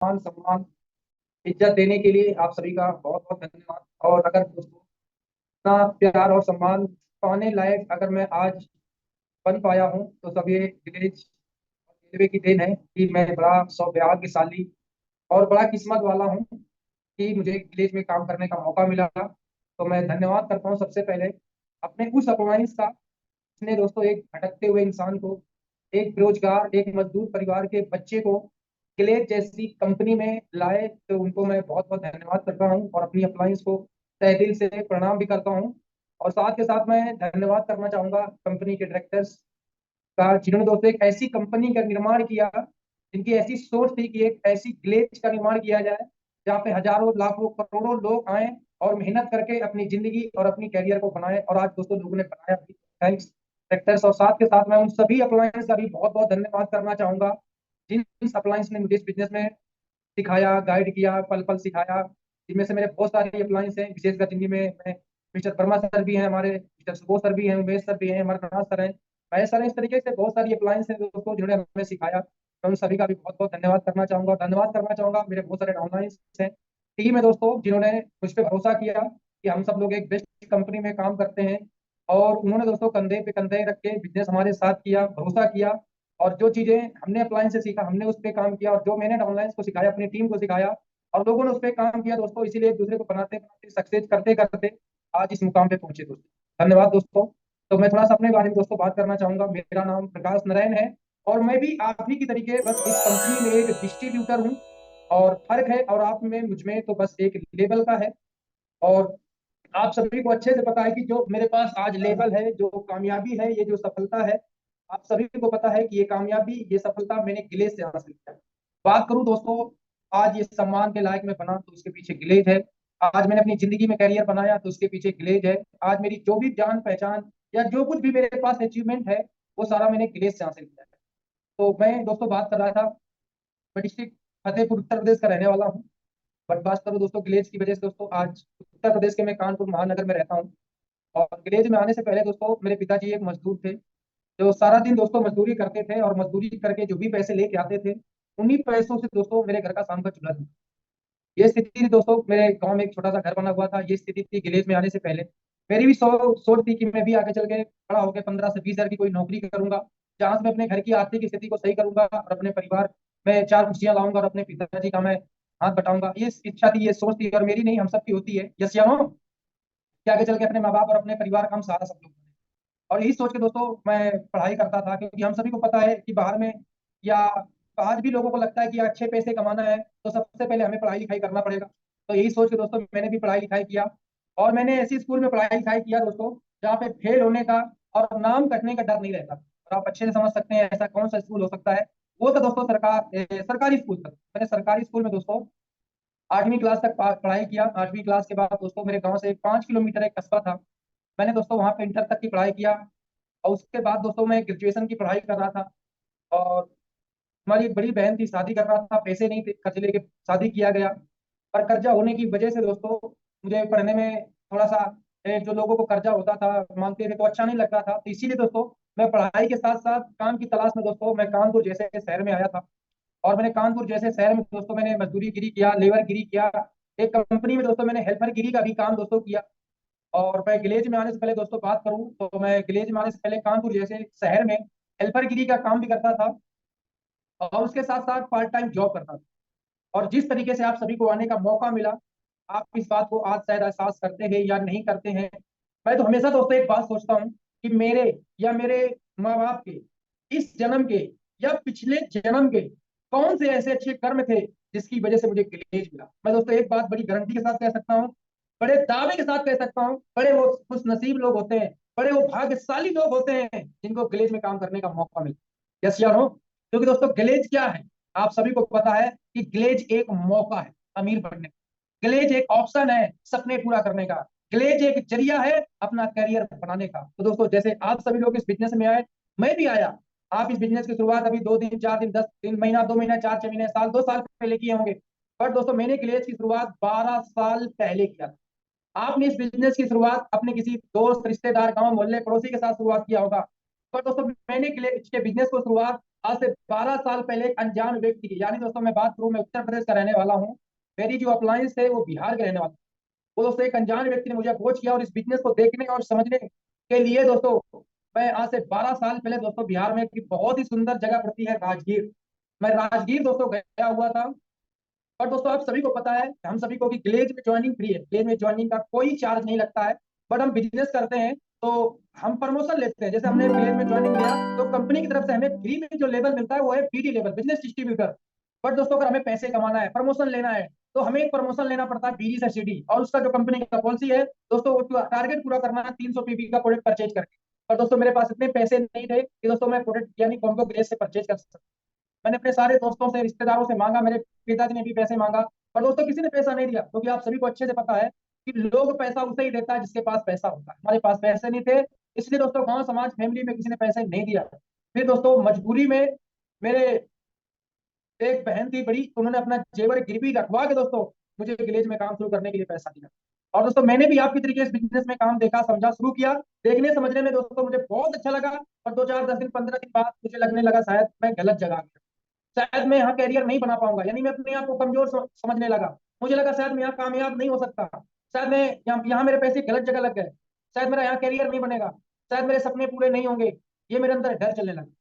मान सम्मान इज्जत देने के लिए आप सभी का बहुत बहुत धन्यवाद। और अगर दोस्तों इतना प्यार और सम्मान पाने लायक अगर मैं आज बन पाया हूँ तो सब ये विलेज रेलवे की देन है कि मैं बड़ा सौभाग्यशाली और बड़ा किस्मत वाला हूँ कि मुझे विलेज में काम करने का मौका मिला। तो मैं धन्यवाद करता हूँ सबसे पहले अपने उस अपलाइंस का जिसने दोस्तों एक भटकते हुए इंसान को, एक बेरोजगार, एक मजदूर परिवार के बच्चे को क्लेज जैसी कंपनी में लाए। तो उनको मैं बहुत बहुत धन्यवाद करता हूँ और अपनी अप्लायंस को तहे दिल से प्रणाम भी करता हूँ। और साथ के साथ मैं धन्यवाद करना चाहूंगा कंपनी के डायरेक्टर्स का, जिन्होंने दोस्तों एक ऐसी कंपनी का निर्माण किया, जिनकी ऐसी सोच थी कि एक ऐसी ग्लेज का निर्माण किया जाए जहाँ पे हजारों लाखों करोड़ों लोग आए और मेहनत करके अपनी जिंदगी और अपनी कैरियर को बनाए। और आज दोस्तों लोगों ने बनाया भी, थैंक्स डायरेक्टर्स। और साथ के साथ मैं उन सभी अप्लायंस का भी बहुत बहुत धन्यवाद करना चाहूंगा जिन अप्लायंस ने मुझे इस बिजनेस में सिखाया, गाइड किया, पल पल सिखाया। जिनमें से मेरे बहुत सारे अप्लायंस हैं, विशेषकर जिनमें मैं मिस्टर वर्मा सर भी हैं, हमारे मिस्टर सुबोध सर भी हैं, उमेश सर भी हैं, हमारे प्रकाश सर हैं, महेश सर हैं। इस तरीके से बहुत सारी अप्लायंस हैं दोस्तों जिन्होंने हमें सिखाया। मैं उन सभी का भी बहुत बहुत धन्यवाद करना चाहूंगा। धन्यवाद करना चाहूंगा मेरे बहुत सारे डाउनलाइंस हैं, टीम है दोस्तों, जिन्होंने मुझ पर भरोसा किया कि हम सब लोग एक बेस्ट कंपनी में काम करते हैं। और उन्होंने दोस्तों कंधे पे कंधे रख के बिजनेस हमारे साथ किया, भरोसा किया। और जो चीजें हमने अप्लायंस से सीखा हमने उस पर काम किया, और जो मैंने डाउनलाइंस को सिखाया अपनी टीम को सिखाया और लोगों ने उस पर काम किया दोस्तों। इसीलिए एक दूसरे को बनाते बनाते सक्सेस करते करते आज इस मुकाम पे पहुंचे दोस्तों। धन्यवाद दोस्तों। तो मैं थोड़ा सा अपने बारे में दोस्तों बात करना चाहूंगा। मेरा नाम प्रकाश नारायण है और मैं भी आप ही की तरीके बस इस कंपनी में एक डिस्ट्रीब्यूटर हूँ। और फर्क है और आप में मुझ में तो बस एक लेवल का है। और आप सभी को अच्छे से पता है कि जो मेरे पास आज लेवल है, जो कामयाबी है, ये जो सफलता है, आप सभी को पता है कि ये कामयाबी, ये सफलता मैंने गिलेज से हासिल किया। बात करूं दोस्तों, आज ये सम्मान के लायक मैं बना तो उसके पीछे गिलेज है। आज मैंने अपनी जिंदगी में करियर बनाया तो उसके पीछे गिलेज है। आज मेरी जो भी जान पहचान या जो कुछ भी मेरे पास अचीवमेंट है वो सारा मैंने गिलेज से हासिल किया है। तो मैं दोस्तों बात कर रहा था, मैं डिस्ट्रिक्ट फतेहपुर उत्तर प्रदेश का रहने वाला हूँ। बट बात करूँ दोस्तों विलेज की वजह से, दोस्तों आज उत्तर प्रदेश के मैं कानपुर महानगर में रहता हूँ। और विलेज में आने से पहले दोस्तों मेरे पिताजी एक मजदूर थे जो सारा दिन दोस्तों मजदूरी करते थे, और मजदूरी करके जो भी पैसे लेके आते थे उन्हीं पैसों से दोस्तों मेरे घर का शाम का चूल्हा था। ये स्थिति थी दोस्तों, मेरे गांव में एक छोटा सा घर बना हुआ था। ये स्थिति थी विलेज में आने से पहले। मेरी भी सोच थी कि मैं भी आगे चल के बड़ा होकर 15 से 20 हजार की कोई नौकरी करूंगा, जहां से मैं अपने घर की आर्थिक स्थिति को सही करूंगा और अपने परिवार में चार खुशियां लाऊंगा और अपने पिताजी का मैं हाथ बटाऊंगा। ये इच्छा थी, ये सोच थी, और मेरी नहीं हम सबकी होती है, यस या नो, कि आगे चल के अपने माँ बाप और अपने परिवार का हम सहारा सब लोग बने। और यही सोच के दोस्तों मैं पढ़ाई करता था, क्योंकि हम सभी को पता है कि बाहर में या आज भी लोगों को लगता है कि अच्छे पैसे कमाना है तो सबसे पहले हमें पढ़ाई लिखाई करना पड़ेगा। तो यही सोच के दोस्तों मैंने भी पढ़ाई लिखाई किया। और मैंने ऐसी स्कूल में पढ़ाई लिखाई किया दोस्तों जहाँ पे फेल होने का और नाम कटने का डर नहीं रहता। और आप अच्छे से समझ सकते हैं ऐसा कौन सा स्कूल हो सकता है। वो तो दोस्तों सरकारी स्कूल था। मैंने सरकारी स्कूल में दोस्तों 8वीं क्लास तक पढ़ाई किया। 8वीं क्लास के बाद दोस्तों मेरे गांव से 5 किलोमीटर एक कस्बा था, मैंने दोस्तों वहां पे इंटर तक की पढ़ाई किया। और उसके बाद दोस्तों मैं ग्रेजुएशन की पढ़ाई कर रहा था। और हमारी एक बड़ी बहन थी, शादी कर रहा था, पैसे नहीं थे, कर्ज लेके शादी किया गया। पर कर्जा होने की वजह से दोस्तों मुझे पढ़ने में थोड़ा सा जो लोगों को कर्जा होता था मांगते थे तो अच्छा नहीं लगता था। तो इसीलिए दोस्तों मैं पढ़ाई के साथ साथ काम की तलाश में दोस्तों मैं कानपुर जैसे शहर में आया था। और मैंने कानपुर जैसे शहर में दोस्तों मैंने मजदूरी गिरी किया, लेबर गिरी किया। एक कंपनी में दोस्तों मैंने हेल्पर गिरी का भी काम दोस्तों किया। और मैं विलेज में आने से पहले दोस्तों बात करूं तो मैं विलेज में आने से पहले कानपुर जैसे शहर में हेल्पर गिरी का काम भी करता था और उसके साथ साथ पार्ट टाइम जॉब करता था। और जिस तरीके से आप सभी को आने का मौका मिला, आप इस बात को आज शायद एहसास करते हैं या नहीं करते हैं। मैं तो हमेशा दोस्तों एक बात सोचता हूँ कि मेरे या मेरे माँ बाप के इस जन्म के या पिछले जन्म के कौन से ऐसे अच्छे कर्म थे जिसकी वजह से मुझे गिलेज मिला। मैं दोस्तों एक बात बड़ी गारंटी के साथ कह सकता हूँ, बड़े दावे के साथ कह सकता हूँ, बड़े वो खुश नसीब लोग होते हैं, बड़े वो भाग्यशाली लोग होते हैं जिनको गिलेज में काम करने का मौका मिला। यस या नो? क्योंकि दोस्तों गिलेज क्या है, आप सभी को पता है कि ग्लेज एक मौका है अमीर बनने का। ग्लेज एक ऑप्शन है सपने पूरा करने का। ग्लेज एक जरिया है अपना करियर बनाने का। तो दोस्तों जैसे आप सभी लोग इस बिजनेस में आए, मैं भी आया। आप इस बिजनेस की शुरुआत अभी 2 दिन 4 दिन 10 दिन महीना 2 महीना 4 6 महीने साल 2 साल पहले किए होंगे। पर दोस्तों मैंने ग्लेज की शुरुआत 12 साल पहले किया था। आपने इस बिजनेस की शुरुआत अपने किसी दोस्त रिश्तेदार गांव मोहल्ले पड़ोसी के साथ शुरुआत किया होगा। पर दोस्तों मैंने के बिजनेस को शुरुआत आज से 12 साल पहले एक अनजान व्यक्ति की, यानी दोस्तों मैं बात करूं, मैं उत्तर प्रदेश का रहने वाला हूं, मेरी जो अप्लायंस है वो बिहार के रहने वाला। वो दोस्तों एक अनजान व्यक्ति ने मुझे अप्रोच किया, और इस बिजनेस को देखने और समझने के लिए दोस्तों मैं आज से 12 साल पहले दोस्तों बिहार में एक बहुत ही सुंदर जगह पड़ती है राजगीर, मैं राजगीर दोस्तों गया हुआ था। और दोस्तों आप सभी को पता है, हम सभी को कि ग्लेज में ज्वाइनिंग फ्री है, ग्लेज में ज्वाइनिंग का कोई चार्ज नहीं लगता है। बट हम बिजनेस करते हैं तो हम प्रमोशन लेते हैं। जैसे हमने ग्लेज में ज्वाइनिंग लिया तो कंपनी की तरफ से हमें फ्री में जो लेवल मिलता है वो है BD level, business distributor. But दोस्तों अगर हमें पैसे कमाना है, प्रमोशन लेना है, तो हमें एक प्रमोशन लेना पड़ता है बीडी से सीडी, और उसका जो कंपनी का पॉलिसी है दोस्तों, वो टारगेट पूरा करना है 300 पीपी का प्रोडक्ट परचेज करके। और दोस्तों मेरे पास इतने पैसे नहीं थे कि दोस्तों मैं प्रोडक्ट यानी कॉम्बो ग्लेज से परचेज कर सकता। मैंने अपने सारे दोस्तों से, रिश्तेदारों से मांगा, मेरे पिताजी ने भी पैसे मांगा, पर दोस्तों किसी ने पैसा नहीं दिया, क्योंकि आप सभी को अच्छे से पता है कि लोग पैसा उसे ही देता है जिसके पास पैसा होता है। हमारे पास पैसे नहीं थे, इसलिए दोस्तों गांव समाज फैमिली में किसी ने पैसे नहीं दिया। फिर दोस्तों मजबूरी में मेरे एक बहन थी बड़ी, तो उन्होंने अपना जेवर गिरवी रखवा के दोस्तों मुझे विलेज में काम शुरू करने के लिए पैसा दिया। और दोस्तों मैंने भी आपके तरीके से बिजनेस में काम देखा, समझा, शुरू किया। देखने समझने में दोस्तों मुझे बहुत अच्छा लगा। और 2 4 10 दिन 15 दिन बाद मुझे लगने लगा शायद मैं गलत जगह गया, शायद मैं यहाँ कैरियर नहीं बना पाऊंगा, यानी मैं अपने आप को कमजोर समझने लगा। मुझे लगा शायद मैं यहाँ कामयाब नहीं हो सकता, शायद मैं यहाँ मेरे पैसे गलत जगह लग गए, शायद मेरा यहाँ कैरियर नहीं बनेगा, शायद मेरे सपने पूरे नहीं होंगे। ये मेरे अंदर डर चलने लगा।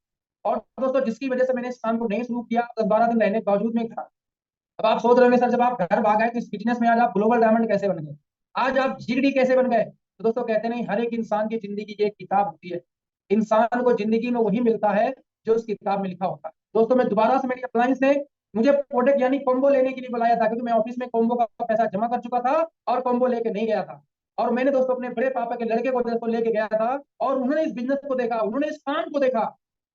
और दोस्तों जिसकी वजह से मैंने इस काम को नहीं शुरू किया, 10 12 दिन रहने के बावजूद में था। अब आप सोच रहे होंगे सर, जब आप घर भाग आए तो इस बिजनेस में आज आप ग्लोबल डायमंड कैसे बन गए, आज आप जीडी कैसे बन गए? तो दोस्तों कहते नहीं, हर एक इंसान की जिंदगी की एक किताब होती है। इंसान को जिंदगी में वही मिलता है जो उस किताब में लिखा होता है। दोस्तों मैं दोबारा से, मेरी अप्लायंस ने मुझे प्रोडक्ट यानी कॉम्बो लेने के लिए बुलाया था, क्योंकि मैं ऑफिस में कॉम्बो का पैसा जमा कर चुका था और कॉम्बो लेके नहीं गया था। और मैंने दोस्तों अपने बड़े पापा के लड़के को दोस्तों लेके गया था, और उन्होंने इस बिजनेस को देखा, उन्होंने इस काम को देखा,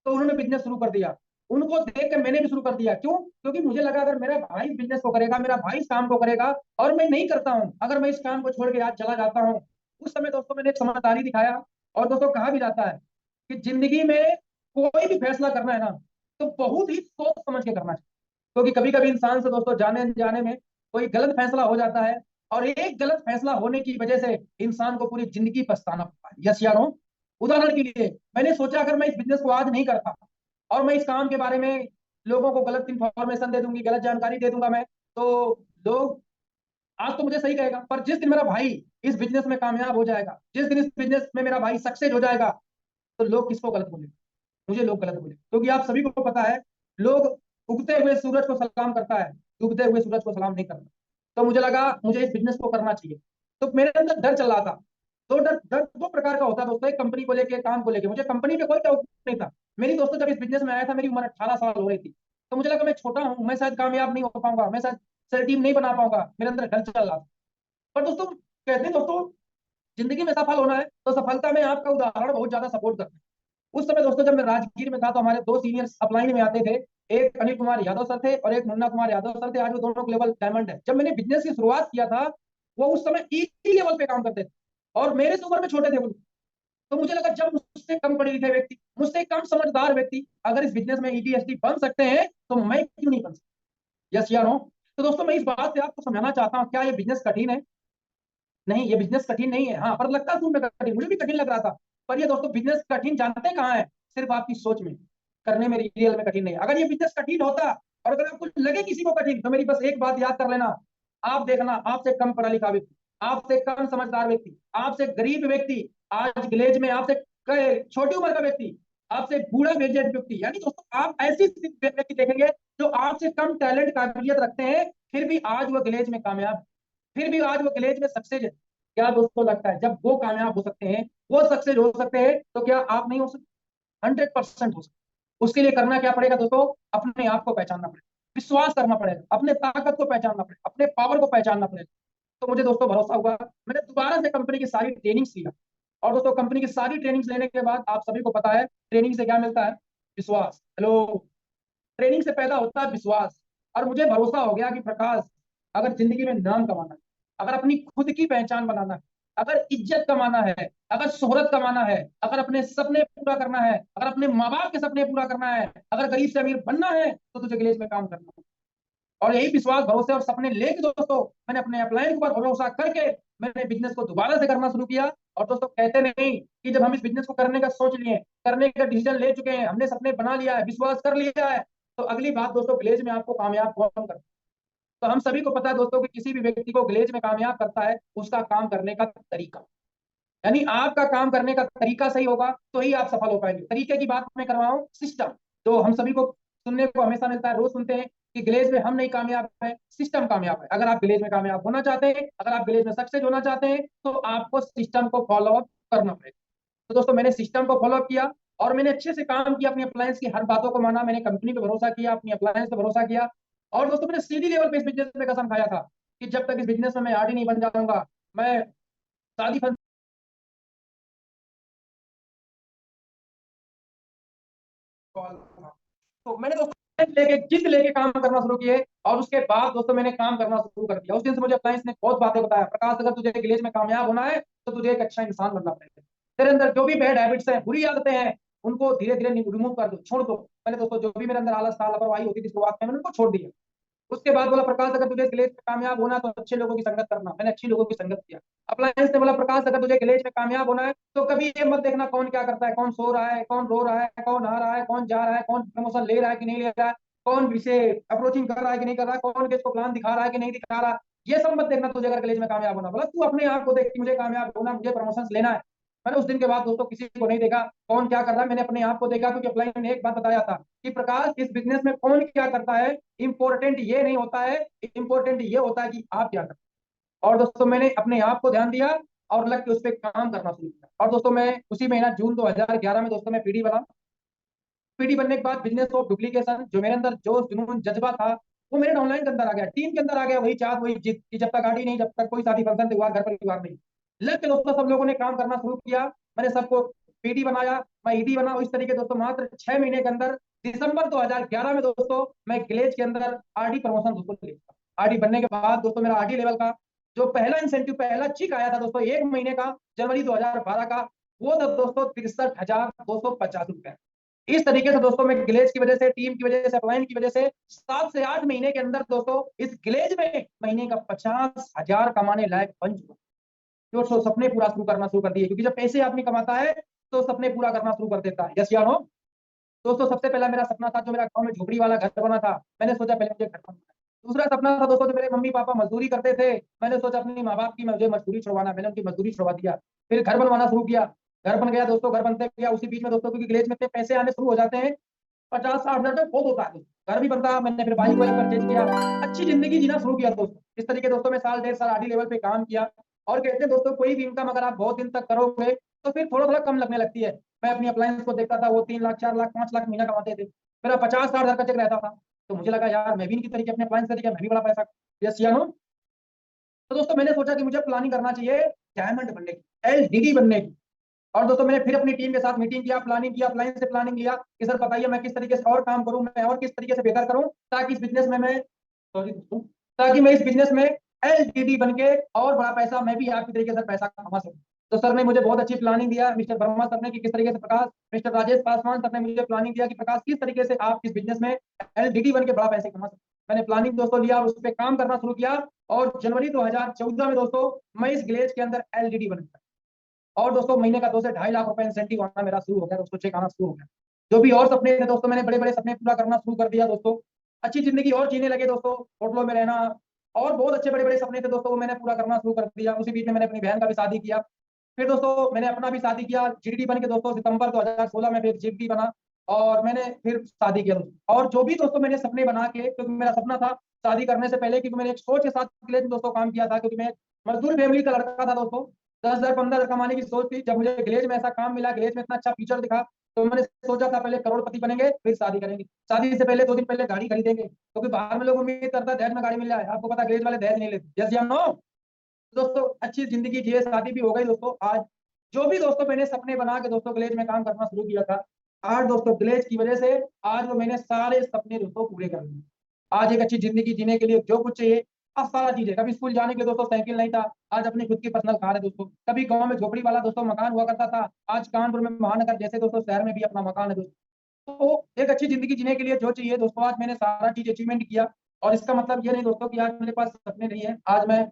तो उन्होंने बिजनेस शुरू कर दिया। उनको देख के मैंने भी शुरू कर दिया। क्यों? क्योंकि मुझे लगा अगर मेरा भाई इस बिजनेस को करेगा, मेरा भाई इस काम को करेगा, और मैं नहीं करता हूं, अगर मैं इस काम को छोड़ के आज चला जाता हूं। उस समय दोस्तों मैंने एक समझदारी दिखाया। और दोस्तों कहा भी जाता है कि जिंदगी में कोई भी फैसला करना है ना, तो बहुत ही सोच समझ के करना चाहिए। क्योंकि कभी कभी इंसान से दोस्तों जाने अनजाने में कोई गलत फैसला हो जाता है, और एक गलत फैसला होने की वजह से इंसान को पूरी जिंदगी पछताना पड़ता है। यस या नो? उदाहरण के लिए मैंने सोचा अगर मैं इस बिजनेस को आज नहीं करता, और मैं इस काम के बारे में लोगों को गलत इंफॉर्मेशन दे दूंगी, गलत जानकारी दे दूंगा मैं, तो लोग आज तो मुझे सही कहेगा, पर जिस दिन मेरा भाई इस बिजनेस में कामयाब हो जाएगा, जिस दिन इस बिजनेस में मेरा भाई सक्सेस हो जाएगा, तो लोग किसको गलत बोलेंगे? मुझे लोग गलत बोले, क्योंकि आप सभी को पता है, लोग उगते हुए सूरज को सलाम करता है, डूबते हुए सूरज को सलाम नहीं करता। तो मुझे लगा मुझे इस बिजनेस को करना चाहिए। तो मेरे अंदर डर चल रहा था। तो डर डर दो प्रकार का होता है दोस्तों, एक कंपनी को लेके, काम को लेके। मुझे कंपनी पे कोई डाउट नहीं था। मेरी दोस्तों जब इस बिजनेस में आया था मेरी उम्र 18 साल हो रही थी, तो मुझे लगा मैं छोटा हूँ, मैं शायद कामयाब नहीं हो पाऊंगा, मैं शायद सर टीम नहीं बना पाऊंगा, मेरे अंदर डर चल रहा था। पर दोस्तों कहते हैं दोस्तों, जिंदगी में सफल होना है तो सफलता में आपका उदाहरण बहुत ज्यादा सपोर्ट करता है। उस समय दोस्तों जब मैं राजगीर में था, तो हमारे दो सीनियर्स अपलाइन में आते थे। एक अनिल कुमार यादव सर थे और एक मुन्ना कुमार यादव सर थे। आज वो दोनों लेवल डायमंड है। जब मैंने बिजनेस की शुरुआत किया था, वो उस समय ई लेवल पे काम करते थे, और मेरे से उम्र में छोटे थे वो। तो मुझे लगा जब मुझसे कम पढ़े लिखे व्यक्ति, मुझसे कम समझदार व्यक्ति अगर इस बिजनेस में ईडीएसडी बन सकते हैं, तो मैं क्यों नहीं बन सकता? यस या नो? तो दोस्तों मैं इस बात से आपको समझाना चाहता हूँ, क्या ये बिजनेस कठिन है? नहीं, ये बिजनेस कठिन नहीं है। हाँ, पर लगता है सुनने में कठिन, मुझे भी कठिन लग रहा था। पर ये दोस्तों बिजनेस कठिन जानते कहाँ है? सिर्फ आपकी सोच में, करने में रियल में कठिन नहीं। अगर ये बिजनेस कठिन होता, और अगर आपको लगे किसी को कठिन, तो मेरी बस एक बात याद कर लेना। आप देखना, आपसे कम पढ़ा लिखा व्यक्ति, आपसे कम समझदार व्यक्ति, आपसे गरीब व्यक्ति, आज विलेज में आपसे छोटी उम्र का व्यक्ति, आपसे बूढ़ा मेजर व्यक्ति, यानी दोस्तों आप ऐसी व्यक्ति देखेंगे जो आपसे कम टैलेंट काबिलियत रखते हैं, फिर भी आज वो विलेज में कामयाब, फिर भी आज वो विलेज में सक्सेस है। क्या दोस्तों लगता है जब वो कामयाब हो सकते हैं, वो सक्सेस हो सकते हैं, तो क्या आप नहीं हो सकते? 100% हो सकते। उसके लिए करना क्या पड़ेगा दोस्तों? अपने आप को पहचानना पड़ेगा, विश्वास करना पड़ेगा, अपने ताकत को पहचानना पड़ेगा, अपने पावर को पहचानना पड़ेगा। तो मुझे दोस्तों भरोसा हुआ, मैंने दोबारा से कंपनी की सारी ट्रेनिंग्स लिया। और दोस्तों कंपनी की सारी ट्रेनिंग्स लेने के बाद आप सभी को पता है ट्रेनिंग से क्या मिलता है? विश्वास। हेलो? ट्रेनिंग से पैदा होता है विश्वास। और मुझे भरोसा हो गया कि प्रकाश, अगर जिंदगी में नाम कमाना है, अगर अपनी खुद की पहचान बनाना है, अगर इज्जत कमाना है, अगर शोहरत कमाना है, अगर अपने सपने पूरा करना है, अगर अपने माँ बाप के सपने पूरा करना है, अगर गरीब से अमीर बनना है, तो तुझे विलेज में काम करना है। और यही विश्वास, भरोसे और सपने लेके दोस्तों मैंने अपने अपलाइन के ऊपर भरोसा करके मैंने बिजनेस को दोबारा से करना शुरू किया। और दोस्तों कहते नहीं कि जब हम इस बिजनेस को करने का सोच लिए, करने का डिसीजन ले चुके हैं, हमने सपने बना लिया है, विश्वास कर लिया है, तो अगली बात दोस्तों विलेज में आपको कामयाब कौन करता है? तो हम सभी को पता है दोस्तों कि किसी भी व्यक्ति को विलेज में कामयाब करता है उसका काम करने का तरीका। यानी आपका काम करने का तरीका सही होगा तो ही आप सफल हो पाएंगे। तरीके की बात मैं कर रहा हूँ, सिस्टम। तो हम सभी को सुनने को हमेशा मिलता है, रोज सुनते हैं कि विलेज में हम नहीं कामयाब है, सिस्टम कामयाब है। अगर आप विलेज में कामयाब होना चाहते हैं, अगर आप विलेज में सक्सेस होना चाहते हैं, तो आपको सिस्टम को फॉलो अप करना पड़ेगा। तो दोस्तों मैंने सिस्टम को फॉलो अप किया और मैंने अच्छे से काम किया, अपनी अप्लायंस की हर बातों को माना, मैंने कंपनी पे भरोसा किया, अपनी अप्लायंस पे भरोसा किया। और दोस्तों मैंने सीधी लेवल पे इस बिजनेस में कसम खाया था कि जब तक इस बिजनेस में मैं आगे नहीं बन जाऊंगा, मैं शादी तो मैंने दोस्तों लेके जिद लेके काम करना शुरू किए। और उसके बाद दोस्तों मैंने काम करना शुरू कर दिया। उस दिन से मुझे अप्लायंस ने बहुत बातें बताया, प्रकाश अगर तुझे विलेज में कामयाब होना है तो तुझे एक अच्छा इंसान बनना पड़ेगा। तेरे अंदर जो भी बैड हैबिट्स हैं, बुरी आदतें हैं, उनको धीरे धीरे रिमूव कर दो, छोड़ दो। मैंने दोस्तों जो भी मेरे अंदर आलस था, लापरवाही होती थी शुरुआत में, मैंने उनको छोड़ दिया। उसके बाद बोला प्रकाश अगर तुझे गिलेज में कामयाब होना है तो अच्छे लोगों की संगत करना। मैंने अच्छी लोगों की संगत किया। अप्लायंस ने बोला प्रकाश अगर तुझे गिलेज में कामयाब होना है तो कभी ये मत देखना कौन क्या करता है, कौन सो रहा है, कौन रो रहा है, कौन आ रहा है, कौन जा रहा है, कौन प्रमोशन ले रहा है कि नहीं ले रहा है, कौन इसे अप्रोचिंग कर रहा है कि नहीं कर रहा है, कौन किसको प्लान दिखा रहा है कि नहीं दिखा रहा है। ये सब मत देखना तुझे अगर गिलेज में कामयाब होना। बोला तू अपने आप को देख कि मुझे कामयाब होना, मुझे प्रमोशन लेना है। मैंने उस दिन के बाद दोस्तों किसी को नहीं देखा कौन क्या कर रहा है, मैंने अपने आप को देखा। क्योंकि अपलाइन ने एक बात बताया था कि प्रकाश इस बिजनेस में कौन क्या करता है इंपॉर्टेंट ये नहीं होता है, इंपॉर्टेंट ये होता है कि आप क्या करते हैं। और दोस्तों मैंने अपने आप को ध्यान दिया और लग के उस पर काम करना शुरू किया। और दोस्तों मैं उसी महीना जून 2011 में दोस्तों मैं पीडी बना। पीडी बनने के बाद बिजनेस ऑफ डुप्लीकेशन, जो मेरे अंदर जोश जुनून जज्बा था, वो मेरे ऑनलाइन के अंदर आ गया, टीम के अंदर आ गया। वही चाह वही जिद कि जब तक गाड़ी नहीं, जब तक कोई शादी फंक्शन त्योहार घर परिवार नहीं, लग के दोस्तों सब लोगों ने काम करना शुरू किया। मैंने सबको पीडी बनाया, मैं ईडी बना। इस तरीके दोस्तों मात्र 6 महीने के अंदर दिसंबर 2011 में दोस्तों मैं गिलेज के अंदर आरडी प्रमोशन दोस्तों ले लिया। आरडी बनने के बाद दोस्तों मेरा आरडी लेवल का जो पहला इंसेंटिव, पहला चिक आया था दोस्तों 1 महीने का, जनवरी 2012 का, वो था दोस्तों 63,250 रुपए। इस तरीके से दोस्तों मैं गिलेज की वजह से, टीम की वजह से, अपलाइन की वजह से 7 से 8 महीने के अंदर दोस्तों इस गिलेज में महीने का 50,000 कमाने लायक बन चुका। जो सपने पूरा शुरू करना शुरू कर दिए, क्योंकि जब पैसे आदमी कमाता है तो सपने पूरा करना शुरू कर देता है। यस या नो? दोस्तों सबसे पहला मेरा सपना था जो मेरा गांव में झोपड़ी वाला घर बना था, मैंने सोचा पहले मुझे घर बनवाना है। दूसरा सपना था दोस्तों जो मेरे मम्मी पापा मजदूरी करते थे, मैंने सोचा अपनी माँ बाप की मुझे मजदूरी छुड़वाना, मैंने उनकी मजदूरी छुड़वा दिया। फिर घर बनवाना शुरू किया, घर बन गया दोस्तों, घर बनते गया। उसी बीच में दोस्तों क्योंकि विलेज में इतने पैसे आने शुरू हो जाते हैं, 50-60 हजार तक बहुत होता है दोस्तों, घर भी बनता। मैंने फिर बाइक वाइक परचेज किया, अच्छी जिंदगी जीना शुरू किया दोस्तों। इस तरीके दोस्तों मैं साल 1.5 साल आरडी लेवल पे काम किया। और कहते हैं दोस्तों कोई भी इनकम अगर आप बहुत दिन तक करोगे तो फिर थोड़ा थोड़ा कम लगने लगती है। मैं अपनी अप्लायंस को देखता था, वो 3 लाख 4 लाख 5 लाख महीना कमाते थे, मेरा 50-60 हजार का चेक रहता था। तो मुझे लगा यार मैं भी इनकी तरीके अपने अप्लायंस तरीके मैं भी बड़ा पैसा। यस या नो? तो दोस्तों मैंने सोचा कि मुझे प्लानिंग करना चाहिए डायमंड बनने की, एलडीडी बनने की। और दोस्तों मैंने फिर अपनी टीम के साथ मीटिंग किया, प्लानिंग किया, अप्लायंस से प्लानिंग लिया कि सर बताइए मैं किस तरीके से और काम करूं, मैं और किस तरीके से बेहतर करूं ताकि इस बिजनेस में मैं सॉरी दोस्तों ताकि मैं इस बिजनेस में एलडीडी बन के और बड़ा पैसा मैं भी आपकी तरीके से पैसा कमा सकूं। तो सर ने मुझे बहुत अच्छी प्लानिंग दिया, मिस्टर वर्मा सर ने, कि किस तरीके से प्रकाश, मिस्टर राजेश पासवान सर ने मुझे प्लानिंग दिया कि प्रकाश किस तरीके से आप इस बिजनेस में एलडीडी बन के बड़ा पैसे कमा सकते। मैंने प्लानिंग दोस्तों लिया और उस पर काम करना शुरू किया। और जनवरी 2014 में दोस्तों मैं इस गिलेज के अंदर एलडीडी बन गया। और दोस्तों महीने का 2 से 2.5 लाख रुपए इंसेंटिव आना मेरा शुरू हो गया दोस्तों, चेक आना शुरू हो गया। जो भी और सपने थे दोस्तों मैंने बड़े बड़े सपने पूरा करना शुरू कर दिया दोस्तों। अच्छी जिंदगी और जीने लगे दोस्तों, होटलों में रहना, और बहुत अच्छे बड़े बड़े सपने थे दोस्तों वो मैंने पूरा करना शुरू कर दिया। उसी बीच में मैंने अपनी बहन का भी शादी किया। फिर दोस्तों मैंने अपना भी शादी किया जीडी बन के दोस्तों, सितंबर 2016 में फिर जीडी बना और मैंने फिर शादी किया दोस्तों। और जो भी दोस्तों मैंने सपने बना के, क्योंकि मेरा सपना था शादी करने से पहले, क्योंकि मैंने एक सोच के साथ विलेज में दोस्तों काम किया था, क्योंकि मैं मजदूर फैमिली का लड़का था दोस्तों, 10,000 15,000 कमाने की सोच थी। जब मुझे विलेज में ऐसा काम मिला, विलेज में इतना अच्छा फ्यूचर दिखा, तो मैंने सोचा था पहले करोड़पति बनेंगे फिर शादी करेंगे। शादी से पहले 2 दिन पहले गाड़ी खरीदेंगे, क्योंकि बाहर में लोग उम्मीद करता है दहेज में गाड़ी मिल जाए, आपको पता विलेज वाले दहेज नहीं लेते। यस या नो? दोस्तों अच्छी जिंदगी जिए, शादी भी हो गई दोस्तों। आज जो भी दोस्तों मैंने सपने बना के दोस्तों विलेज में काम करना शुरू किया था, आज दोस्तों विलेज की वजह से आज वो मैंने सारे सपने दोस्तों पूरे कर लिए। आज एक अच्छी जिंदगी जीने के लिए जो कुछ चाहिए अब सारा चीज है। कभी स्कूल जाने के लिए दोस्तों साइकिल नहीं था, आज अपनी खुद की पर्सनल कार है दोस्तों। कभी गांव में झोपड़ी वाला दोस्तों मकान हुआ करता था, आज कानपुर में महानगर जैसे दोस्तों शहर में भी अपना मकान है दोस्तों। तो एक अच्छी जिंदगी जीने के लिए जो चाहिए दोस्तों आज मैंने सारा चीज अचीवमेंट किया। और इसका मतलब ये नहीं दोस्तों कि आज मेरे पास सपने नहीं है। आज मैं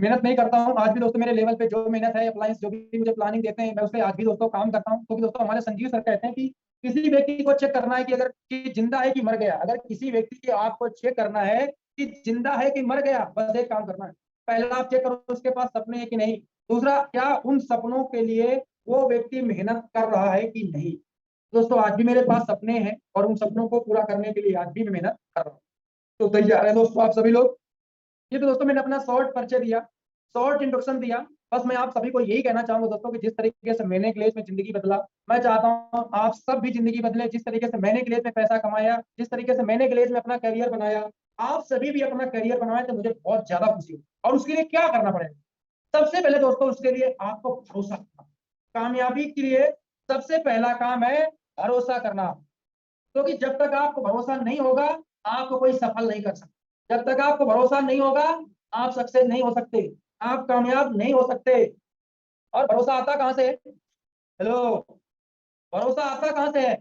मेहनत नहीं करता हूँ आज भी दोस्तों। मेरे लेवल पे जो मेहनत है, अप्लायंस जो भी मुझे प्लानिंग देते हैं, मैं उस पर आज भी दोस्तों काम करता हूँ। क्योंकि दोस्तों हमारे संजीव सर कहते हैं कि किसी व्यक्ति को चेक करना है कि अगर कि जिंदा है कि मर गया। अगर किसी व्यक्ति की आपको चेक करना है कि जिंदा है कि मर गया, बस एक काम करना है। पहला आप चेक करो उसके पास सपने हैं कि नहीं। दूसरा, क्या उन सपनों के लिए वो व्यक्ति मेहनत कर रहा है कि नहीं। दोस्तों आज भी मेरे पास सपने हैं और उन सपनों को पूरा करने के लिए आज भी मैं मेहनत कर रहा हूँ। तो तैयार है दोस्तों आप सभी लोग। ये तो दोस्तों मैंने अपना शॉर्ट परिचय दिया, शॉर्ट इंट्रोडक्शन दिया। बस मैं आप सभी को यही कहना चाहूंगा दोस्तों कि जिस तरीके से मैंने ग्लेज में जिंदगी बदला, मैं चाहता हूं आप सब भी जिंदगी बदले। जिस तरीके से मैंने ग्लेज में पैसा कमाया, जिस तरीके से मैंने ग्लेज में अपना करियर बनाया, आप सभी भी अपना करियर बनाए तो मुझे बहुत ज्यादा खुशी होगी। और उसके लिए क्या करना पड़ेगा? सबसे पहले दोस्तों उसके लिए आपको भरोसा करना। कामयाबी के लिए सबसे पहला काम है भरोसा करना। क्योंकि जब तक आपको भरोसा नहीं होगा, आपको कोई सफल नहीं कर सकता। जब तक आपको भरोसा नहीं होगा, आप सक्सेस नहीं हो सकते, आप कामयाब नहीं हो सकते। और भरोसा आता कहां से है? हेलो, भरोसा आता कहां से है?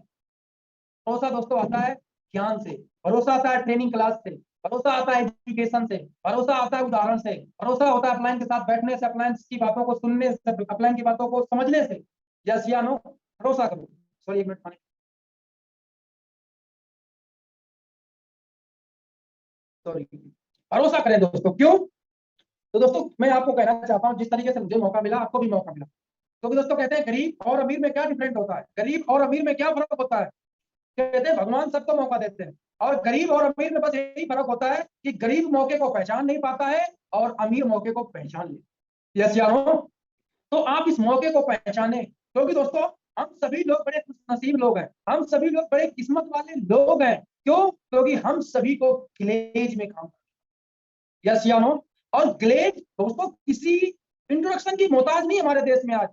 भरोसा दोस्तों आता है ज्ञान से, भरोसा आता है ट्रेनिंग क्लास से, भरोसा आता है एजुकेशन से, भरोसा आता है उदाहरण से, भरोसा होता है अपलाइन के साथ बैठने से, अपलाइन की बातों को सुनने से, अपलाइन की बातों को समझने से। यस या नो? भरोसा करो। सॉरी, एक मिनट पानी। सॉरी। भरोसा करें दोस्तों। क्यों? तो दोस्तों मैं आपको कहना चाहता हूं, जिस तरीके से मुझे मौका मिला आपको भी मौका मिला। क्योंकि दोस्तों कहते हैं गरीब और अमीर में क्या डिफरेंट होता है, गरीब और अमीर में क्या फर्क होता है? कहते हैं भगवान सबको मौका देते हैं, और गरीब और अमीर में बस यही फर्क होता है कि गरीब मौके को पहचान नहीं पाता है और अमीर मौके को पहचान ले। यस या नो? तो आप इस मौके को पहचाने। क्योंकि दोस्तों हम सभी लोग बड़े खुशनसीब लोग हैं, हम सभी लोग बड़े किस्मत वाले लोग हैं। क्यों? क्योंकि हम सभी को विलेज में काम। यस या नो? और ग्लेज दोस्तों किसी इंट्रोडक्शन की मोहताज नहीं हमारे देश में आज।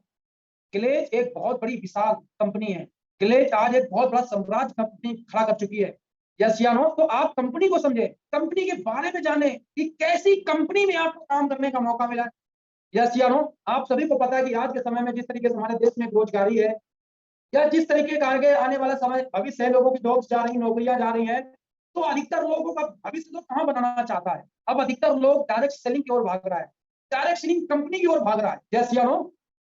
ग्लेज एक बहुत बड़ी विशाल कंपनी है। ग्लेज आज एक बहुत बड़ा साम्राज्य कंपनी खड़ा कर चुकी है। यस या नो? तो आप कंपनी को समझे, कंपनी के बारे में जाने कि कैसी कंपनी में आपको काम करने का मौका मिला। यस या नो? आप सभी को पता है कि आज के समय में जिस तरीके से हमारे देश में बेरोजगारी है, या जिस तरीके का आगे आने वाला समय भविष्य है, लोगों की जॉब्स जा रही, नौकरियां जा रही हैं, तो अधिकतर लोगों का भविष्य तो कहां बनाना चाहता है? अब अधिकतर लोग डायरेक्ट सेलिंग की ओर भाग रहा है, डायरेक्ट सेलिंग कंपनी की ओर भाग रहा है। यस या नो?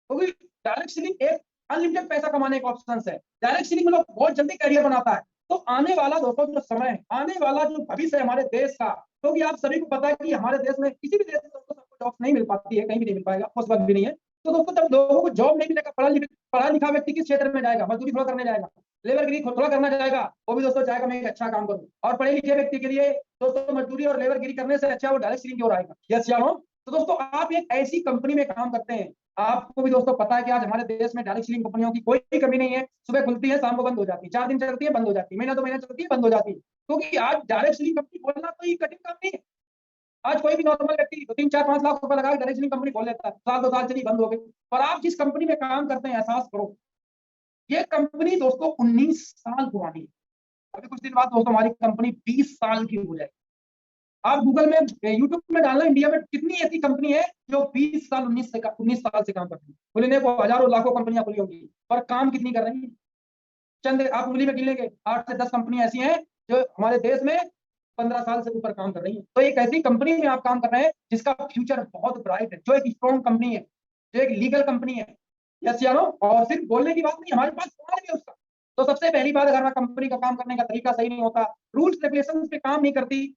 क्योंकि डायरेक्ट सेलिंग एक अनलिमिटेड पैसा कमाने का ऑप्शन है। डायरेक्ट सेलिंग में लोग बहुत जल्दी करियर बनाता है। तो आने वाला दोस्तों जो समय है, आने वाला जो भविष्य है हमारे देश का, क्योंकि आप सभी को पता है कि हमारे देश में किसी भी देश में दोस्तों सबको जॉब नहीं मिल पाती है, कहीं भी नहीं मिल पाएगा, उस वक्त भी नहीं है। तो दोस्तों जब लोगों को जॉब नहीं मिलेगा, पढ़ा लिखा व्यक्ति किस क्षेत्र में जाएगा? मजदूरी थोड़ा करने जाएगा, लेबरगिरी थोड़ा करना जाएगा। वो भी दोस्तों चाहेगा मैं एक अच्छा काम करूं। और पढ़े लिखे व्यक्ति के लिए दोस्तों मजदूरी और लेबरगिरी करने से अच्छा वो डायरेक्ट सेलिंग की ओर आएगा। यस या नो? तो दोस्तों आप एक ऐसी कंपनी में काम करते हैं, आपको भी दोस्तों पता है कि आज हमारे देश में डायरेक्ट सेलिंग कंपनियों की कोई कमी नहीं है। सुबह खुलती है, शाम को बंद हो जाती है, 4 दिन चलती है, बंद हो जाती है, महीना 2 महीना चलती है, बंद हो जाती है। क्योंकि आज डायरेक्ट सेलिंग कंपनी खोलना कोई कठिन काम नहीं है। आज कोई भी नॉर्मल व्यक्ति 3 4 5 लाख रुपए लगा डायरेक्ट सेलिंग कंपनी खोल लेता है, साल 2 साल चली, बंद हो गई। पर आप जिस कंपनी में काम करते हैं, एहसास करो, ये कंपनी दोस्तों 19 साल पुरानी है। अभी कुछ दिन बाद दोस्तों हमारी कंपनी 20 साल की हो जाएगी। आप गूगल में, यूट्यूब में डालना, इंडिया में कितनी ऐसी कंपनी है जो 20 साल 19 साल से काम करती है। खुलने को हजारों लाखों कंपनियां खुली होगी, पर काम कितनी कर रही है? चंद आप उंगली में गिन लेंगे, 8 से 10 कंपनी ऐसी हैं जो हमारे देश में 15 साल से ऊपर काम कर रही है। तो एक ऐसी कंपनी में आप काम कर रहे हैं जिसका फ्यूचर बहुत ब्राइट है, जो एक स्ट्रॉन्ग कंपनी है, जो एक लीगल कंपनी है। यस या नो? और सिर्फ बोलने की बात नहीं, हमारे पास प्रमाण भी है उसका। तो सबसे पहली बात, अगर कंपनी का काम करने का तरीका सही नहीं होता, रूल्स रेगुलेशन पे काम नहीं करती,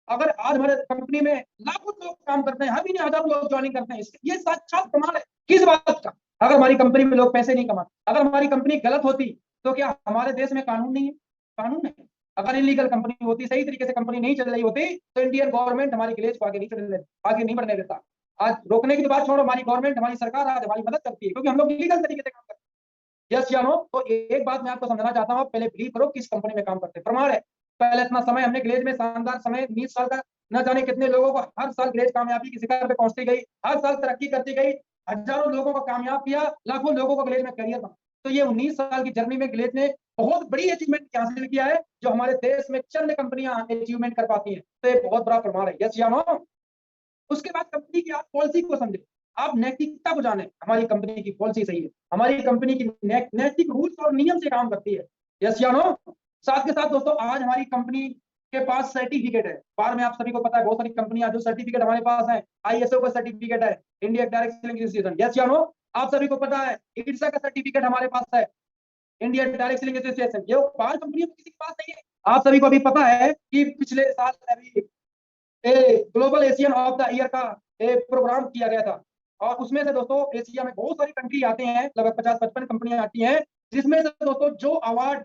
अगर आज हमारे कंपनी में लाखों लोग काम करते हैं, हर महीने हजारों लोग ज्वाइनिंग करते हैं, ये साक्षात प्रमाण है। किस बात का? अगर हमारी कंपनी में लोग पैसे नहीं कमाते, अगर हमारी कंपनी गलत होती, तो क्या हमारे देश में कानून नहीं है? कानून है। अगर इलीगल कंपनी होती, सही तरीके से कंपनी नहीं चल रही होती, तो इंडियन गवर्नमेंट हमारी विलेज को आगे नहीं बढ़ने देता। आज रोकने की बात छोड़ो, हमारी गवर्नमेंट, हमारी सरकार आज हमारी मदद करती है, क्योंकि हम लोग लीगल तरीके से काम करते हैं। यस या नो? तो एक बात मैं आपको समझाना चाहता हूँ, पहले बिलीव करो किस कंपनी में काम करते हैं, प्रमाण है। पहले इतना समय हमने ग्लेज में, शानदार समय, 20 साल का, न जाने कितने लोगों को हर साल ग्लेज कामयाबी की शिखर पे पहुंचती गई, हर साल तरक्की करती गई, हजारों लोगों को कामयाब किया, लाखों लोगों को ग्लेज में करियर बना। तो ये 19 साल की जर्नी में ग्लेज ने बहुत बड़ी अचीवमेंट हासिल किया है, जो हमारे देश में चंद कंपनियां अचीवमेंट कर पाती हैं। तो ये बहुत बड़ा प्रमाण है। यस या नो? उसके बाद कंपनी की आप पॉलिसी को समझे, आप नैतिकता को जाने, हमारी कंपनी की पॉलिसी सही है, हमारी कंपनी की नैतिक रूल्स और नियम से काम करती है। यस या नो? साथ के साथ दोस्तों आज हमारी कंपनी के पास सर्टिफिकेट है। बार में आप सभी को पता है बहुत सारी कंपनियां जो सर्टिफिकेट हमारे पास है, आईएसओ का सर्टिफिकेट है, India direct selling association, yes या नो? आप सभी को पता है इर्सा का सर्टिफिकेट हमारे पास है, इंडियन डायरेक्ट सेलिंग एसोसिएशन। ये बाहर कंपनियों को किसी के पास नहीं है। आप सभी को अभी पता है कि पिछले साल अभी global Asian of the year का प्रोग्राम किया गया था, और उसमें से दोस्तों एशिया में बहुत सारी कंट्री आते हैं, लगभग 50-55 कंपनियां आती हैं, जिसमें से दोस्तों जो अवार्ड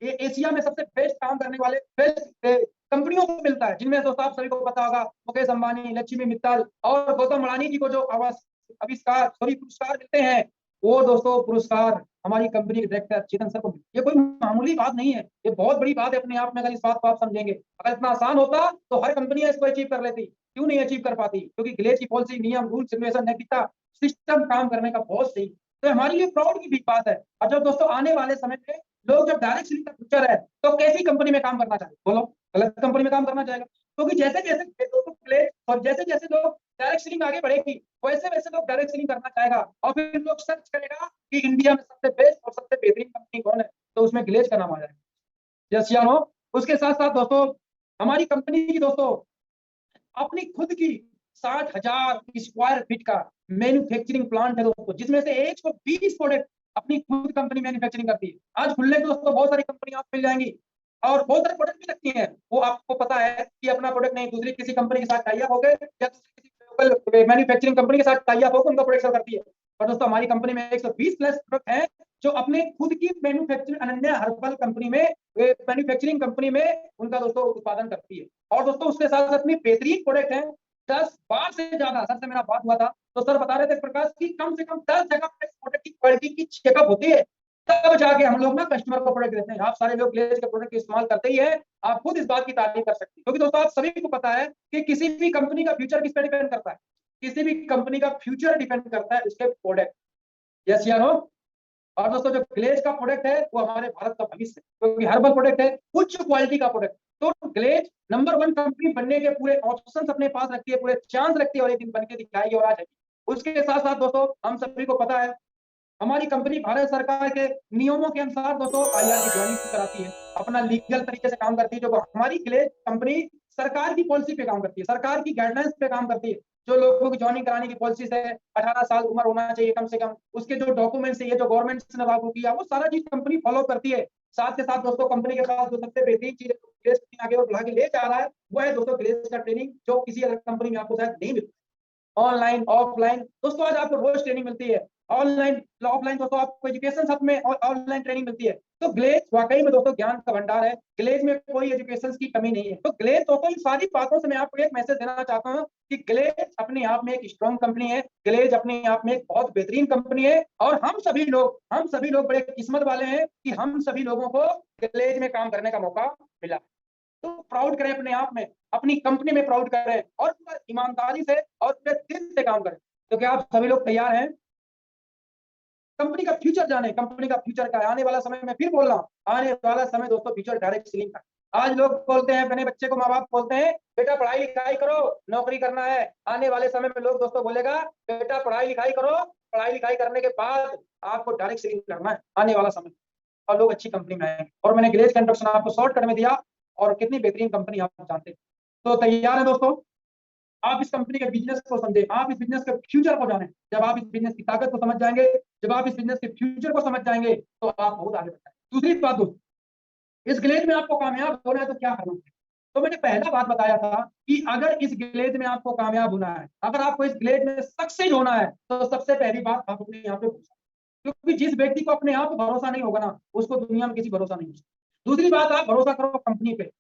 एशिया में सबसे बेस्ट काम करने वाले बेस्ट कंपनियों को मिलता है, जिनमें दोस्तों आप सभी को पता होगा मुकेश अंबानी, लक्ष्मी मित्तल और गौतम अडानी जी को जो आविष्कार सभी पुरस्कार मिलते हैं, वो दोस्तों पुरस्कार हमारी कंपनी के डायरेक्टर चेतन सर को मिलते। ये कोई मामूली बात नहीं है, ये बहुत बड़ी बात है अपने आप में। अगर इस बात को आप समझेंगे, अगर इतना आसान होता तो हर कंपनी इसको अचीव कर लेती। क्यों नहीं अचीव कर पाती? क्योंकि ग्लेज की पॉलिसी, नियम, रूल, रेगुलेशन, नैतिकता, सिस्टम काम करने का बहुत सही। तो हमारे लिए प्राउड की भी बात है। और जब दोस्तों आने वाले समय में लोग जब डायरेक्ट सेलिंग का फ्यूचर है, तो कैसी कंपनी में काम करना चाहेंगे? बोलो, गलत कंपनी में काम करना चाहेगा? क्योंकि जैसे जैसे दोस्तों ग्लेज और जैसे जैसे लोग डायरेक्ट सेलिंग आगे बढ़ेगी, वैसे वैसे लोग डायरेक्ट सेलिंग करना चाहेगा, और फिर लोग सर्च करेगा कि इंडिया में सबसे बेस्ट और सबसे बेहतरीन कंपनी कौन है, तो उसमें ग्लेज का नाम आ जाएगा। यस या नो? उसके साथ साथ दोस्तों हमारी कंपनी की दोस्तों अपनी खुद की 60,000 स्क्वायर फीट का मैन्युफैक्चरिंग प्लांट है दोस्तों, जिसमें से 120 प्रोडक्ट अपनी खुद कंपनी मैन्युफैक्चरिंग करती है। आज खुलने के दोस्तों बहुत सारी कंपनी आपको मिल जाएंगी, और बहुत सारे प्रोडक्ट भी लगती हैं। वो आपको पता है कि अपना प्रोडक्ट नहीं, दूसरी किसी कंपनी के साथ टाई अप हो गए, या दूसरी किसी लोकल मैन्युफैक्चरिंग कंपनी के साथ टाई अप होकर उनका प्रोडक्ट सेल करती है। और दोस्तों हमारी कंपनी में 120 प्लस प्रोडक्ट हैं जो अपने खुद की मैन्युफैक्चरिंग अनन्या हर्बल कंपनी में, मैन्युफैक्चरिंग कंपनी में उनका दोस्तों उत्पादन करती है। और दोस्तों उसके साथ साथ में बेहतरीन प्रोडक्ट है। 10 बार से ज्यादा सर से मेरा बात हुआ था, तो सर बता रहे थे प्रकाश की कम से कम 10 जगह पे प्रोडक्ट की क्वालिटी की चेकअप होती है, तब जाके हम लोग ना कस्टमर को प्रोडक्ट देते हैं। आप सारे लोग ग्लेज के प्रोडक्ट इस्तेमाल करते ही है, आप खुद इस बात की तारीफ कर सकते हैं। क्योंकि दोस्तों आप सभी को पता है कि किसी भी कंपनी का फ्यूचर किस पे डिपेंड करता है? किसी भी कंपनी का फ्यूचर डिपेंड करता है उसके प्रोडक्ट। यस या नो? और दोस्तों जो ग्लेज का प्रोडक्ट है वो हमारे भारत का भविष्य है, क्योंकि हर्बल प्रोडक्ट है, उच्च क्वालिटी का प्रोडक्ट। तो ग्लेज नंबर 1 कंपनी बनने के पूरे ऑप्शन अपने पास रखती है, पूरे चांस रखती है, और एक दिन बन के दिखाएगी और आ जाएगी। उसके साथ साथ दोस्तों हम सभी को पता है हमारी कंपनी भारत सरकार के नियमों के अनुसार दोस्तों आईआर की ज्वाइनिंग कराती है, अपना लीगल तरीके से काम करती है। जो हमारी ग्लेज कंपनी सरकार की पॉलिसी पे काम करती है, सरकार की गाइडलाइंस पे काम करती है। जो लोगों की ज्वाइनिंग कराने की पॉलिसी है, 18 साल उम्र होना चाहिए कम से कम, उसके जो डॉक्यूमेंट्स है, ये जो गवर्नमेंट ने लागू किया, वो सारा चीज कंपनी फॉलो करती है। साथ के साथ दोस्तों कंपनी के पास जो सबसे बेहतरीन चीज आगे और बढ़ा के ले जा रहा है, वो है दोस्तों ग्लेज का ट्रेनिंग, जो किसी अदर कंपनी में आपको शायद नहीं मिलता। ऑनलाइन ऑफलाइन दोस्तों आज आपको रोज ट्रेनिंग मिलती है, ऑनलाइन ऑफलाइन दोस्तों आपको एजुकेशन सब में ऑनलाइन ट्रेनिंग मिलती है। तो ग्लेज वाकई में दोस्तों ज्ञान का भंडार है, ग्लेज में कोई एजुकेशन की कमी नहीं है। तो ग्लेज दोस्तों इन सारी बातों से मैं आपको एक मैसेज देना चाहता हूँ कि ग्लेज अपने आप में एक स्ट्रॉन्ग कंपनी है, ग्लेज अपने आप में एक बहुत बेहतरीन कंपनी है, और हम सभी लोग बड़े किस्मत वाले हैं कि हम सभी लोगों को ग्लेज में काम करने का मौका मिला। तो प्राउड करें अपने आप में, अपनी कंपनी में प्राउड करें, और पूरा ईमानदारी से और पूरे दिल से काम करें। तो क्या आप सभी लोग तैयार हैं? कंपनी का फ्यूचर जाने, कंपनी का फ्यूचर का आने वाला समय में फिर बोल रहा हूं, आने वाला समय दोस्तों फ्यूचर डायरेक्ट सेलिंग का। आज लोग बोलते हैं, अपने बच्चे को माँ बाप बोलते हैं बेटा पढ़ाई लिखाई करो, नौकरी करना है। आने वाले समय में लोग दोस्तों बोलेगा बेटा पढ़ाई लिखाई करो, पढ़ाई लिखाई करने के बाद आपको डायरेक्ट सेलिंग करना है आने वाला समय, और लोग अच्छी कंपनी में आएंगे। और मैंने ग्लेज का इंट्रोडक्शन आपको शॉर्टकट में दिया, और कितनी बेहतरीन कंपनी आप जानते हैं। तो तैयार है दोस्तों? आप इस कंपनी के बिजनेस को समझे, आप इस बिजनेस के फ्यूचर को जाने। जब आप इस बिजनेस की ताकत को समझ जाएंगे, जब आप इस बिजनेस के फ्यूचर को समझ जाएंगे, तो आप बहुत आगे बढ़ जाएंगे। दूसरी बात दोस्तों, इस ग्लेज में आपको कामयाब होना है तो क्या करना है? तो मैंने पहला बात बताया था कि अगर इस ग्लेज में आपको कामयाब होना है, अगर आपको इस ग्लेज में सक्सेस होना है, तो सबसे पहली बात आप अपने यहाँ पे भरोसा। क्योंकि जिस व्यक्ति को अपने आप भरोसा नहीं होगा ना, उसको दुनिया में किसी भरोसा नहीं होगा। दूसरी बात, आप भरोसा करो कंपनी पे।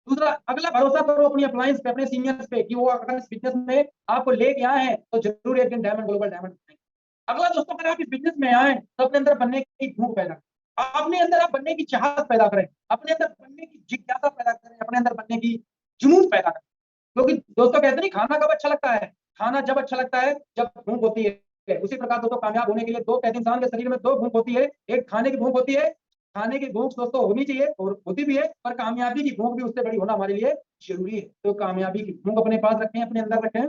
दूसरा, अगला भरोसा करो अपनी अप्लायंस पे, अपने सीनियर्स पे, कि वो अगर इस बिजनेस में आपको लेके आए हैं तो जरूर एक दिन डायमंड ग्लोबल डायमंड बनाएंगे। अगला दोस्तों, अगर आप इस बिजनेस में आए तो अपने अंदर बनने की भूख पैदा करें, अपने अंदर आप बनने की चाहत पैदा करें, अपने अंदर बनने की जिज्ञासा पैदा करें, अपने अंदर बनने की जुनून पैदा करें। क्योंकि दोस्तों कहते नहीं खाना कब अच्छा लगता है? खाना जब अच्छा लगता है जब भूख होती है। उसी प्रकार दोस्तों कामयाब होने के लिए दो, कहते इंसान के शरीर में दो भूख होती है, एक खाने की भूख होती है, खाने की भूख दोस्तों होनी चाहिए और होती भी है, पर कामयाबी की भूख भी उससे बड़ी होना हमारे लिए जरूरी है। तो कामयाबी की भूख अपने पास रखें, अपने अंदर रखें।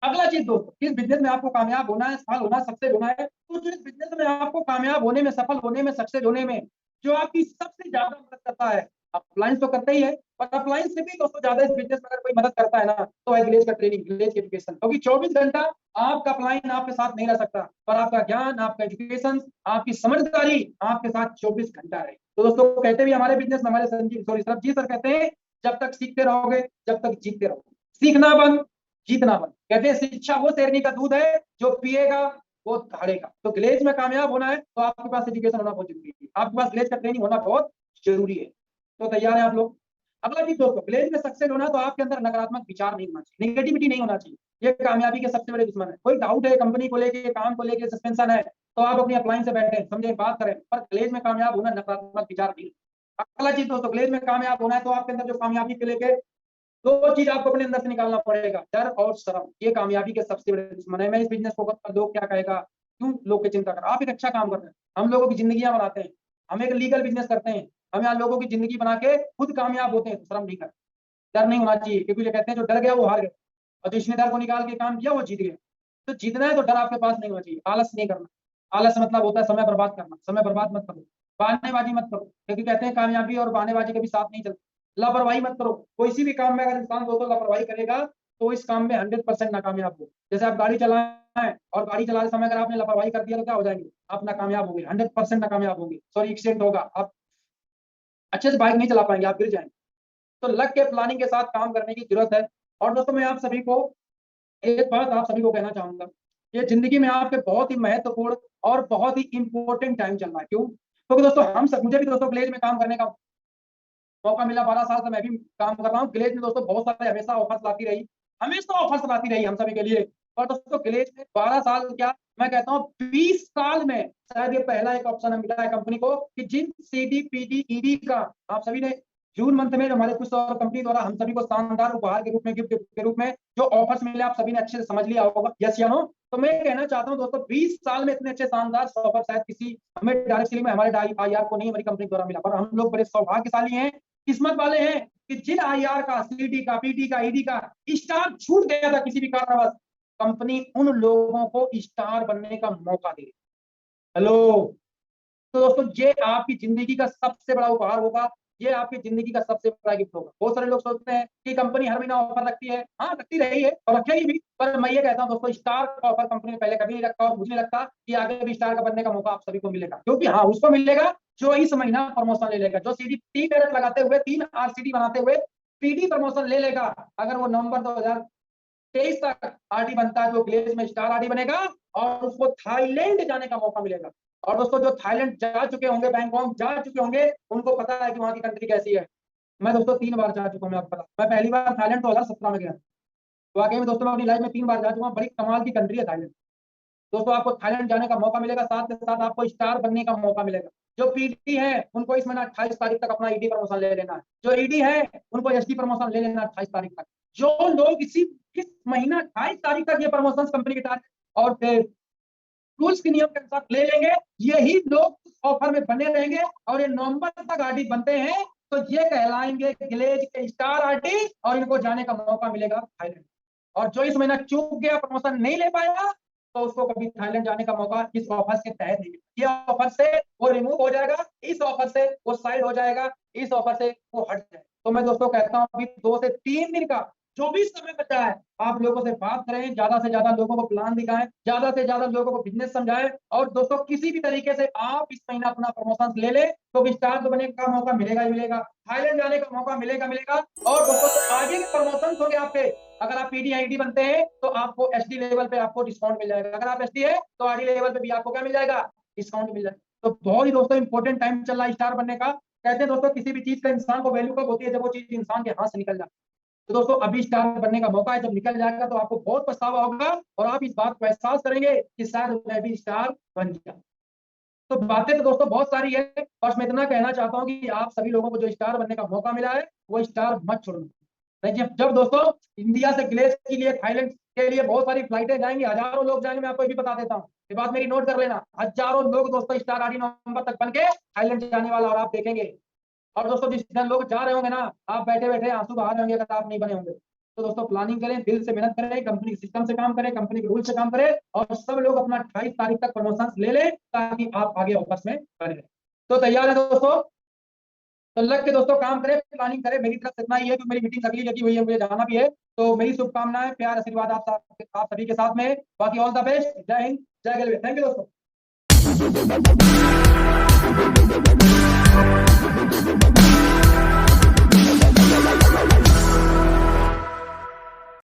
अगला चीज दोस्तों, किस बिजनेस में आपको कामयाब होना है, सफल होना है, सक्सेस होना है, तो जो इस बिजनेस में आपको कामयाब होने में, सफल होने में, सक्सेस होने में जो आपकी सबसे ज्यादा मदद करता है, अप्लायंस तो करते ही है, पर अप्लायंस से भी दोस्तों ज्यादा इस बिजनेस में अगर कोई मदद करता है ना, तो है विलेज का ट्रेनिंग, विलेज की एजुकेशन। क्योंकि 24 घंटा आपका अप्लायन आपके साथ नहीं रह सकता, पर आपका ज्ञान, आपका एजुकेशन, आपकी समझदारी आपके साथ 24 घंटा रहे। तो दोस्तों कहते भी हमारे बिजनेस में, हमारे संजीव सॉरी सर जी सर कहते हैं, जब तक सीखते रहोगे जब तक जीतते रहोगे। सीखना बंद, जीतना बंद। कहते हैं शिक्षा वो शेरनी का दूध है, जो पिएगा वो हारेगा। तो विलेज में कामयाब होना है तो आपके पास एजुकेशन होना बहुत जरूरी है, आपके पास विलेज का ट्रेनिंग होना बहुत जरूरी है। तो तैयार है आप लोग? अगला चीज दोस्तों, विलेज में सक्सेस होना तो आपके अंदर नकारात्मक विचार नहीं होना चाहिए, नेगेटिविटी नहीं होना चाहिए। ये कामयाबी के सबसे बड़े दुश्मन है। कोई डाउट है कंपनी को लेके, काम को लेके, सस्पेंशन है, तो आप अपनी अपलाइन से बैठे समझे, बात करें, पर विलेज में कामयाब होना नकारात्मक विचार नहीं। अगला चीज दोस्तों, विलेज में कामयाब होना है तो आपके अंदर जो कामयाबी के लेके दो चीज आपको अपने अंदर से निकालना पड़ेगा, डर और शर्म। ये कामयाबी के सबसे बड़े दुश्मन है। मैं इस बिजनेस को कर, लोग क्या कहेगा, क्यों लोग की चिंता कर। आप एक अच्छा काम कर रहे हैं, हम लोगों की जिंदगियां बनाते हैं, हम एक लीगल बिजनेस करते हैं, हम यहाँ लोगों की जिंदगी बना के खुद कामयाब होते हैं, तो शर्म नहीं कर, डर नहीं होना चाहिए। क्योंकि ये कहते हैं जो डर गया वो हार गया, और जो इसने डर को निकाल के काम किया वो जीत गया। तो जीतना है तो डर आपके पास नहीं होना चाहिए, आलस नहीं करना। आलस मतलब होता है समय बर्बाद करना, समय बर्बाद मत करो, बहानेबाजी मत करो, क्योंकि कहते हैं कामयाबी और बहानेबाजी कभी साथ नहीं चलते। लापरवाही मत करो, कोई सी भी काम में अगर इंसान दोस्तों लापरवाही करेगा तो इस काम में 100% नाकामयाब हो। जैसे आप गाड़ी चलाएं और गाड़ी चलाते समय अगर आपने लापरवाही कर दिया तो क्या हो जाएंगे, आप नाकामयाब होंगे, 100% नाकामयाब होंगे। सॉरी, एक्सीडेंट होगा, आप अच्छे से बाइक नहीं चला पाएंगे, आप गिर जाएंगे। तो लग के प्लानिंग के साथ काम करने की जरूरत है। और दोस्तों मैं आप सभी को एक बात आप सभी को कहना चाहूंगा, ये जिंदगी में आपके बहुत ही महत्वपूर्ण और बहुत ही इंपॉर्टेंट टाइम चल रहा है। क्यों? क्योंकि दोस्तों हम सब, मुझे भी दोस्तों विलेज में काम करने का मौका मिला, 12 साल से मैं भी काम कर रहा हूँ विलेज में। दोस्तों बहुत सारे हमेशा ऑफर्स लाती रही, हमेशा ऑफर्स लाती रही हम सभी के लिए। और दोस्तों विलेज में 12 साल क्या, मैं कहता हूँ 20 साल में शायद ये पहला एक ऑप्शन मिला है कंपनी को कि जिन सीडी पीडी ईडी का आप सभी ने जून मंथ में हमारे कुछ और कंपनी द्वारा हम सभी को शानदार उपहार के रूप में, गिफ्ट के रूप में जो ऑफर्स मिले, आप सभी ने अच्छे से समझ लिया होगा, यस या नो? तो मैं कहना चाहता हूँ दोस्तों 20 साल में इतने अच्छे शानदार ऑफर शायद किसी हमें डायरेक्टली में हमारे आईआर को नहीं, हमारी कंपनी द्वारा मिला। पर हम लोग बड़े सौभाग्यशाली हैं, किस्मत वाले हैं कि जिन आईआर का, सीडी का, पीटी का, ईडी का स्टार छूट गया था किसी भी कारणवश, कंपनी उन लोगों को स्टार बनने का मौका दे। हेलो? तो दोस्तों ये आपकी जिंदगी का सबसे बड़ा उपहार होगा, ये आपकी जिंदगी का सबसे बड़ा गिफ्ट होगा। बहुत सारे लोग सोचते हैं कि कंपनी हर महीना ऑफर रखती है, हाँ रखती रही है और रखेगी भी, पर मैं ये कहता हूं दोस्तों स्टार का ऑफर कंपनी ने पहले कभी नहीं रखा, और मुझे नहीं लगता कि आगे भी स्टार का बनने का मौका आप सभी को मिलेगा। क्योंकि हाँ उसको मिलेगा जो इस महीना प्रमोशन ले लेगा, जो सीडी 3 कैरेट लगाते हुए, 3 आरसीडी बनाते हुए पीडी प्रमोशन ले लेगा। अगर वो नवंबर 2023 तक आरडी बनता है तो विलेज में स्टार आरडी बनेगा और उसको थाईलैंड जाने का मौका मिलेगा। और दोस्तों जो थाईलैंड जा चुके होंगे, बैंकॉक जा चुके होंगे, उनको पता है कि वहां की कंट्री कैसी है। मैं दोस्तों 3 बार जा चुका हूँ, मैं आपको पता, मैं पहली बार थाईलैंड 2017 में गया। वाकई में दोस्तों मैं अपनी लाइफ में 3 बार जा चुका हूँ, बड़ी कमाल की कंट्री है थाईलैंड। दोस्तों आपको थाईलैंड जाने का मौका मिलेगा, साथ के साथ आपको स्टार बनने का मौका मिलेगा। जो पीडी है उनको इस महीना 28 तारीख तक अपना ईडी प्रमोशन ले लेना है, जो ईडी है उनको एसडी प्रमोशन ले लेना 28 तारीख तक। जो लोग इस महीना 28 तारीख तक ये प्रमोशन कंपनी के टारगेट और रूल्स के नियम के अनुसार ले लेंगे, यही लोग ऑफर में बने रहेंगे और ये नवंबर तक आरडी बनते हैं, तो ये कहलाएंगे विलेज के स्टार आरडी और इनको जाने का मौका मिलेगा थाईलैंड। और जो इस महीना चूक गया, प्रमोशन नहीं ले पाया, तो उसको कभी थाईलैंड जाने का मौका इस ऑफर के तहत नहीं मिलेगा। ये ऑफर से वो रिमूव हो जाएगा, इस ऑफर से वो साइड हो जाएगा, इस ऑफर से वो हट जाएगा। तो मैं दोस्तों कहता हूं अभी 2 से 3 दिन का जो भी समय बचा है, आप लोगों से बात करें, ज्यादा से ज्यादा लोगों को प्लान दिखाएं, ज्यादा से ज्यादा लोगों को बिजनेस समझाएं। और दोस्तों किसी भी तरीके से आप इस महीना अपना प्रमोशन ले ले तो स्टार तो बनने का मौका मिलेगा ही मिलेगा, थाईलैंड जाने का मौका मिलेगा मिलेगा। और दोस्तों तो आगे के प्रमोशन होंगे आपके, अगर आप पीडी आईडी बनते हैं तो आपको एसडी लेवल पे आपको डिस्काउंट मिल जाएगा, अगर आप एसडी है तो आरडी लेवल पे भी आपको क्या मिल जाएगा, डिस्काउंट मिल जाएगा। तो बहुत ही दोस्तों इंपॉर्टेंट टाइम चल रहा है स्टार बनने का। कहते हैं दोस्तों किसी भी चीज का इंसान को वैल्यू कब होती है, जब वो चीज इंसान के हाथ से निकल जाती है। तो दोस्तों अभी स्टार बनने का मौका है, जब निकल जाएगा तो आपको बहुत पछतावा होगा और आप इस बात को एहसास करेंगे कि शायद मैं भी स्टार बन गया। तो बातें तो दोस्तों बहुत सारी है, बस मैं इतना कहना चाहता हूँ कि आप सभी लोगों को जो स्टार बनने का मौका मिला है वो स्टार मत छोड़ना। देखिए जब दोस्तों इंडिया से ग्लेस के लिए थाईलैंड के लिए बहुत सारी फ्लाइटें जाएंगी, हजारों लोग जाएंगे, मैं आपको ये भी बता देता हूँ, ये बात मेरी नोट कर लेना, हजारों लोग दोस्तों स्टार आरडी नवंबर तक बन के थाईलैंड जाने वाला और आप देखेंगे। और दोस्तों जिस दिन लोग जा रहे होंगे ना, आप बैठे बैठे आंसू बहा रहे होंगे अगर आप नहीं बने होंगे। तो दोस्तों प्लानिंग करें, दिल से मेहनत करें, कंपनी के सिस्टम से काम करें, कंपनी के रूल से काम करें और सब लोग अपना 28 तारीख तक प्रमोशन ले लें ताकि आप आगे ऑफर्स में बने। तो तैयार है दोस्तों? तो लग के दोस्तों काम करें, प्लानिंग करें। मेरी तरफ से इतना ही है, क्योंकि मेरी मीटिंग अगली लगी हुई है, मुझे जाना भी है। तो मेरी शुभकामनाएं, प्यार, आशीर्वाद आप सभी के साथ में है। बाकी ऑल द बेस्ट। जय हिंद, जय गलवे। थैंक यू दोस्तों।